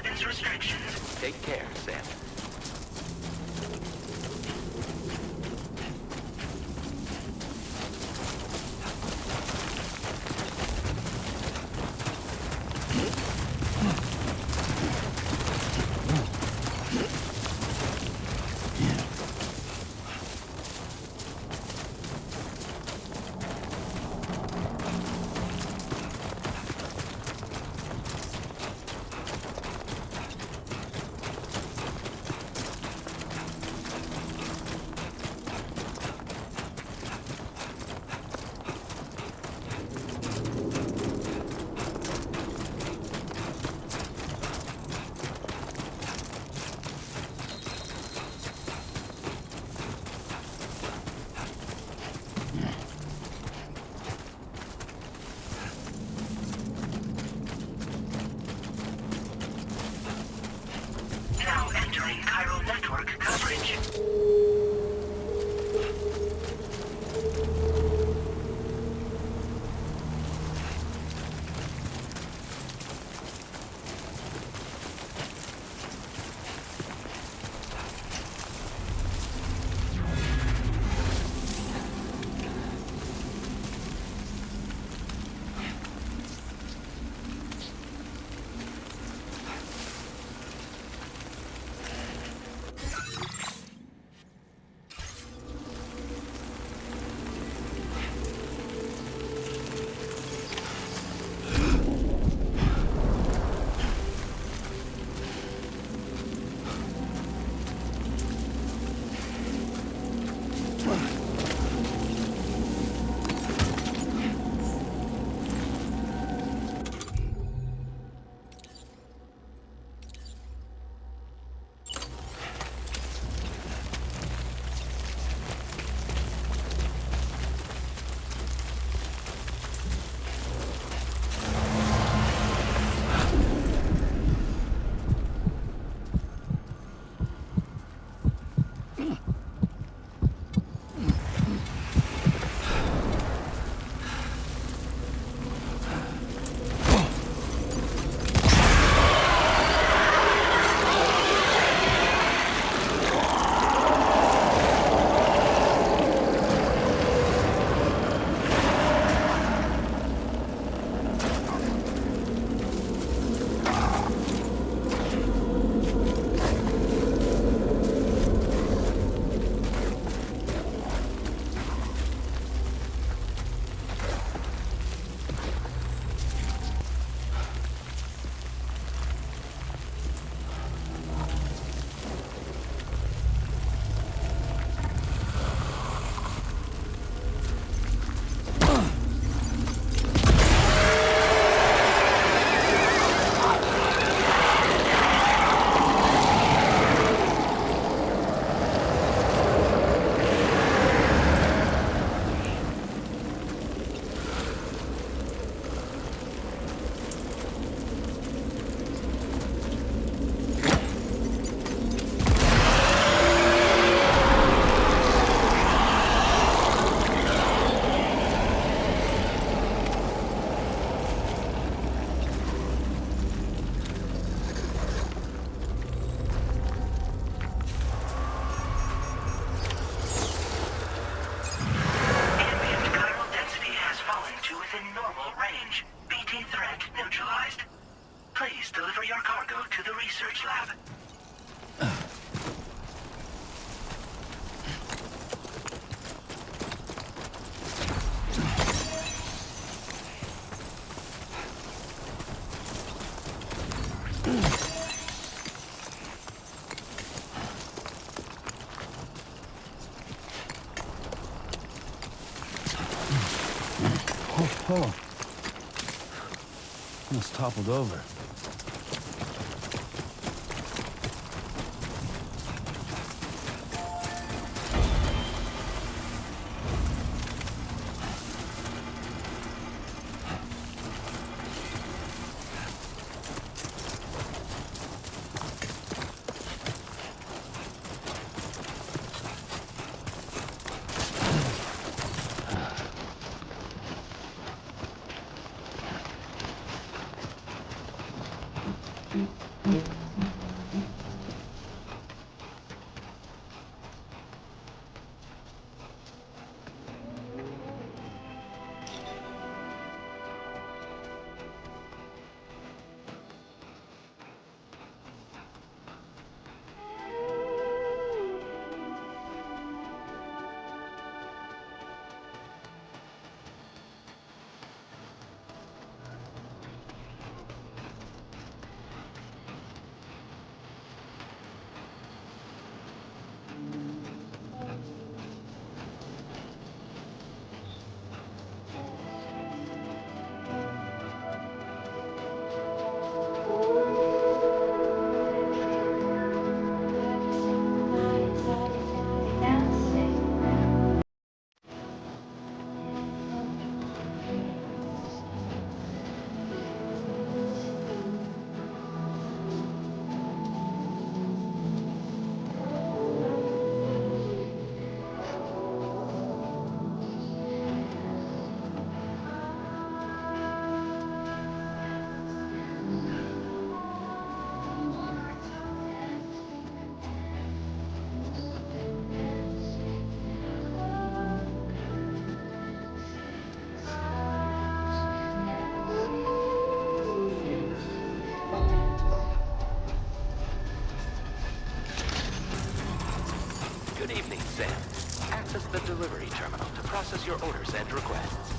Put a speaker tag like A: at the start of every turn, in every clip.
A: weapons restrictions.
B: Take care, Sam.
A: Now entering Cairo network coverage. Please deliver your cargo to the research lab.
C: Oh, almost toppled over.
A: Good evening, Sam. Access the delivery terminal to process your orders and requests.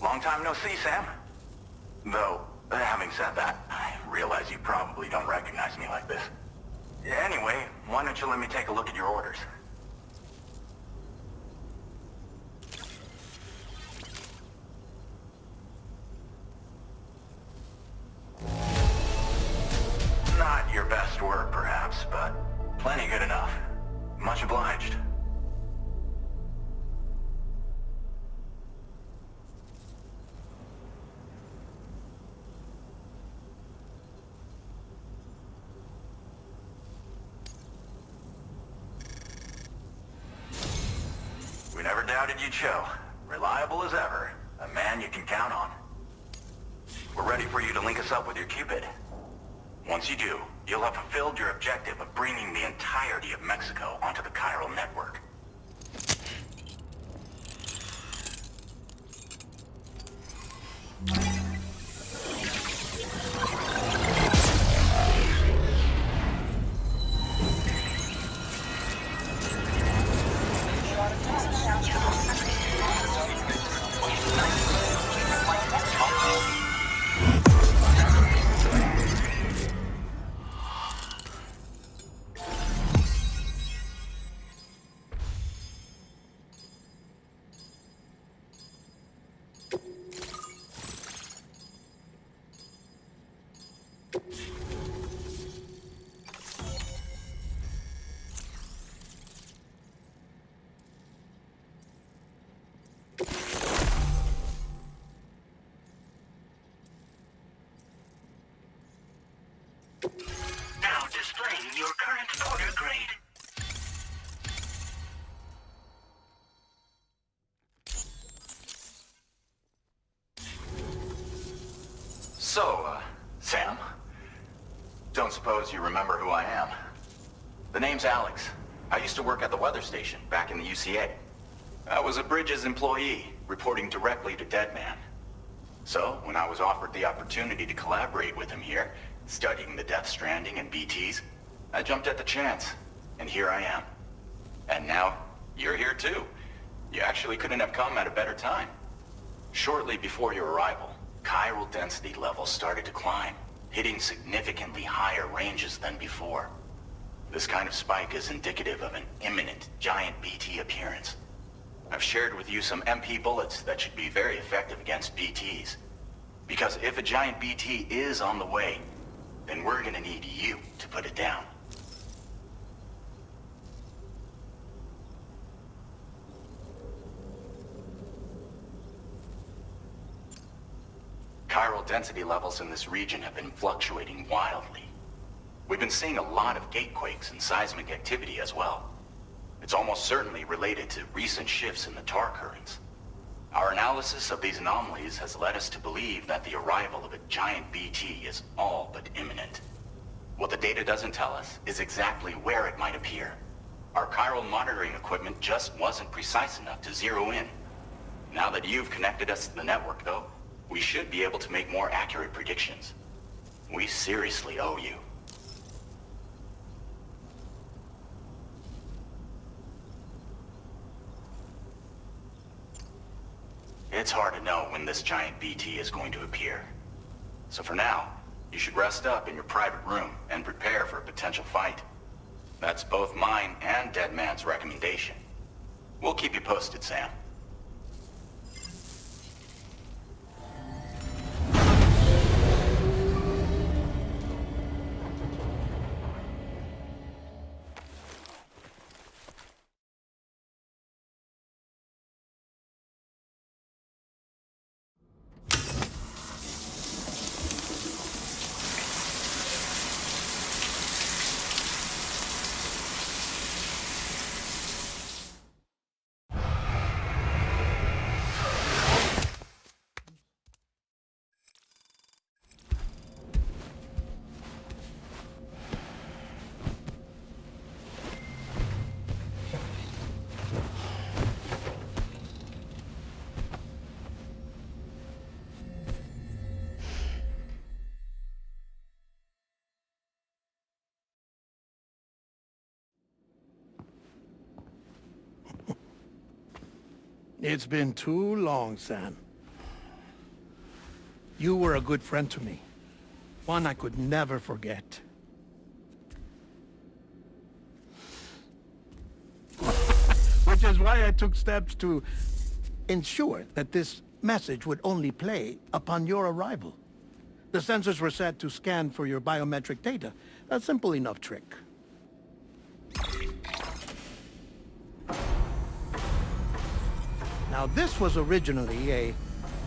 A: Long time no see, Sam. Though, having said that, I realize you probably don't recognize me like this. Anyway, why don't you let me take a look at your orders? Not your best work, perhaps, but plenty good enough. Much obliged. We never doubted you'd show. Reliable as ever. A man you can count on. We're ready for you to link us up with your Cupid. Once you do, you'll have fulfilled your objective of bringing the entirety of Mexico onto the chiral network. Now displaying your current order grade. So, Sam, don't suppose you remember who I am? The name's Alex. I used to work at the weather station back in the UCA. I was a Bridges employee, reporting directly to Deadman. So, when I was offered the opportunity to collaborate with him here, studying the Death Stranding and BTs, I jumped at the chance, and here I am. And now, you're here too. You actually couldn't have come at a better time. Shortly before your arrival, chiral density levels started to climb, hitting significantly higher ranges than before. This kind of spike is indicative of an imminent giant BT appearance. I've shared with you some MP bullets that should be very effective against BTs. Because if a giant BT is on the way, then we're gonna need you to put it down. density levels in this region have been fluctuating wildly. We've been seeing a lot of gatequakes and seismic activity as well. It's almost certainly related to recent shifts in the tar currents. Our analysis of these anomalies has led us to believe that the arrival of a giant BT is all but imminent. What the data doesn't tell us is exactly where it might appear. Our chiral monitoring equipment just wasn't precise enough to zero in. Now that you've connected us to the network, though, we should be able to make more accurate predictions. We seriously owe you. It's hard to know when this giant BT is going to appear. So for now, you should rest up in your private room and prepare for a potential fight. That's both mine and Deadman's recommendation. We'll keep you posted, Sam.
B: It's been too long, Sam. You were a good friend to me. One I could never forget. Which is why I took steps to ensure that this message would only play upon your arrival. The sensors were set to scan for your biometric data. A simple enough trick. Now, this was originally a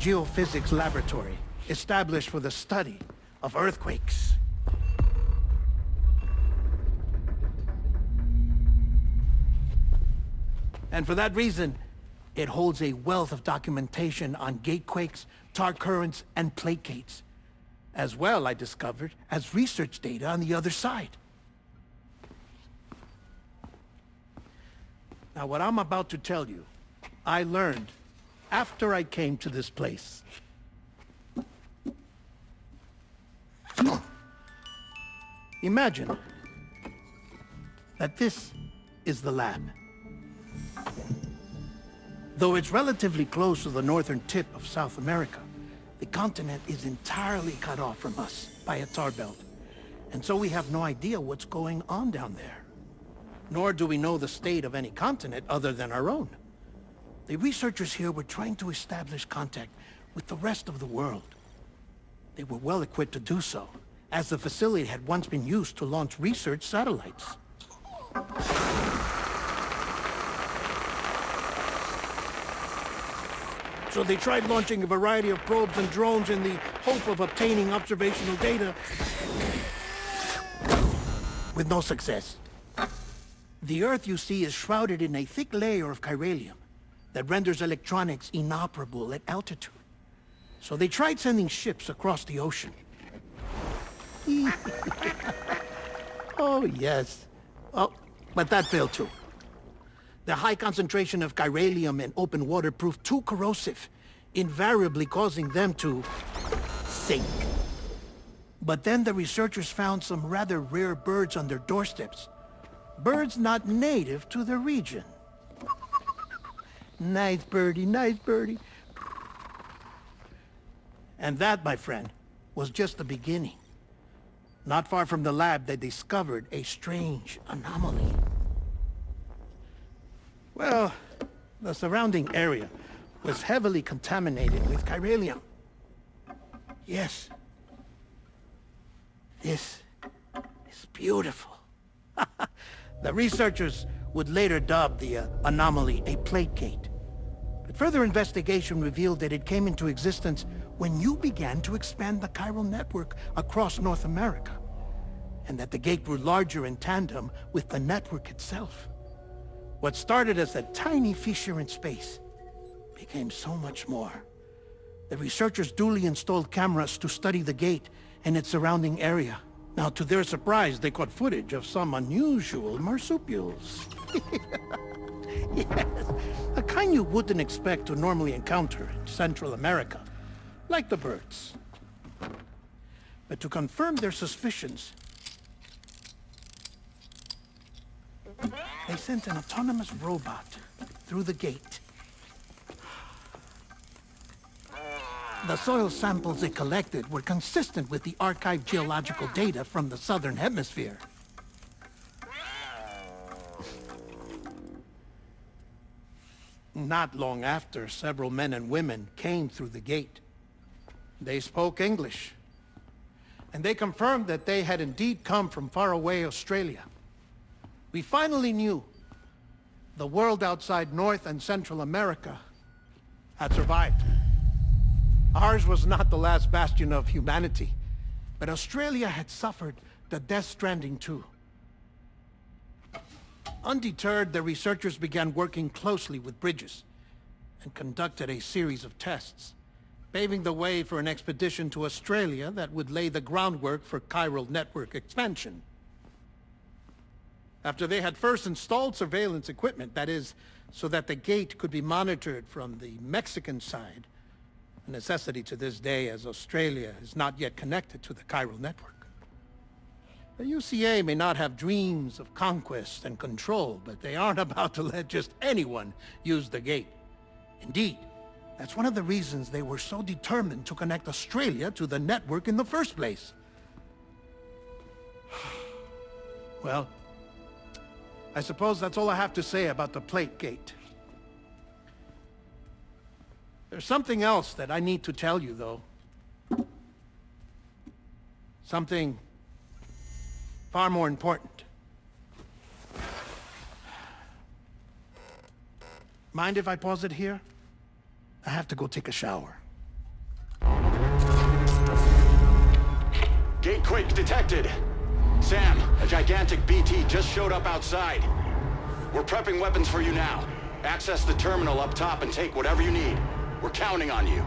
B: geophysics laboratory established for the study of earthquakes. And for that reason, it holds a wealth of documentation on gatequakes, tar currents, and placates. As well, I discovered, as research data on the other side. Now, what I'm about to tell you, I learned after I came to this place. Imagine that this is the lab. Though it's relatively close to the northern tip of South America, the continent is entirely cut off from us by a tar belt. And so we have no idea what's going on down there. Nor do we know the state of any continent other than our own. The researchers here were trying to establish contact with the rest of the world. They were well equipped to do so, as the facility had once been used to launch research satellites. So they tried launching a variety of probes and drones in the hope of obtaining observational data, with no success. The Earth, you see, is shrouded in a thick layer of chiralium that renders electronics inoperable at altitude. So they tried sending ships across the ocean. Oh, yes. Oh, but that failed too. The high concentration of chiralium in open water proved too corrosive, invariably causing them to sink. But then the researchers found some rather rare birds on their doorsteps. Birds not native to the region. Nice birdie, nice birdie. And that, my friend, was just the beginning. Not far from the lab, they discovered a strange anomaly. Well, the surrounding area was heavily contaminated with chiralium. Yes. This is beautiful. The researchers would later dub the anomaly a placate. But further investigation revealed that it came into existence when you began to expand the chiral network across North America, and that the gate grew larger in tandem with the network itself. What started as a tiny fissure in space became so much more. The researchers duly installed cameras to study the gate and its surrounding area. Now, to their surprise, they caught footage of some unusual marsupials. Yes, a kind you wouldn't expect to normally encounter in Central America, like the birds. But to confirm their suspicions, they sent an autonomous robot through the gate. The soil samples it collected were consistent with the archived geological data from the southern hemisphere. Not long after, several men and women came through the gate. They spoke English, and they confirmed that they had indeed come from faraway Australia. We finally knew the world outside North and Central America had survived. Ours was not the last bastion of humanity, but Australia had suffered the death stranding too. Undeterred, the researchers began working closely with Bridges and conducted a series of tests, paving the way for an expedition to Australia that would lay the groundwork for chiral network expansion. After they had first installed surveillance equipment, that is, so that the gate could be monitored from the Mexican side, a necessity to this day as Australia is not yet connected to the chiral network. The UCA may not have dreams of conquest and control, but they aren't about to let just anyone use the gate. Indeed, that's one of the reasons they were so determined to connect Australia to the network in the first place. Well, I suppose that's all I have to say about the plate gate. There's something else that I need to tell you, though. Something far more important. Mind if I pause it here? I have to go take a shower.
A: Gate quake detected. Sam, a gigantic BT just showed up outside. We're prepping weapons for you now. Access the terminal up top and take whatever you need. We're counting on you.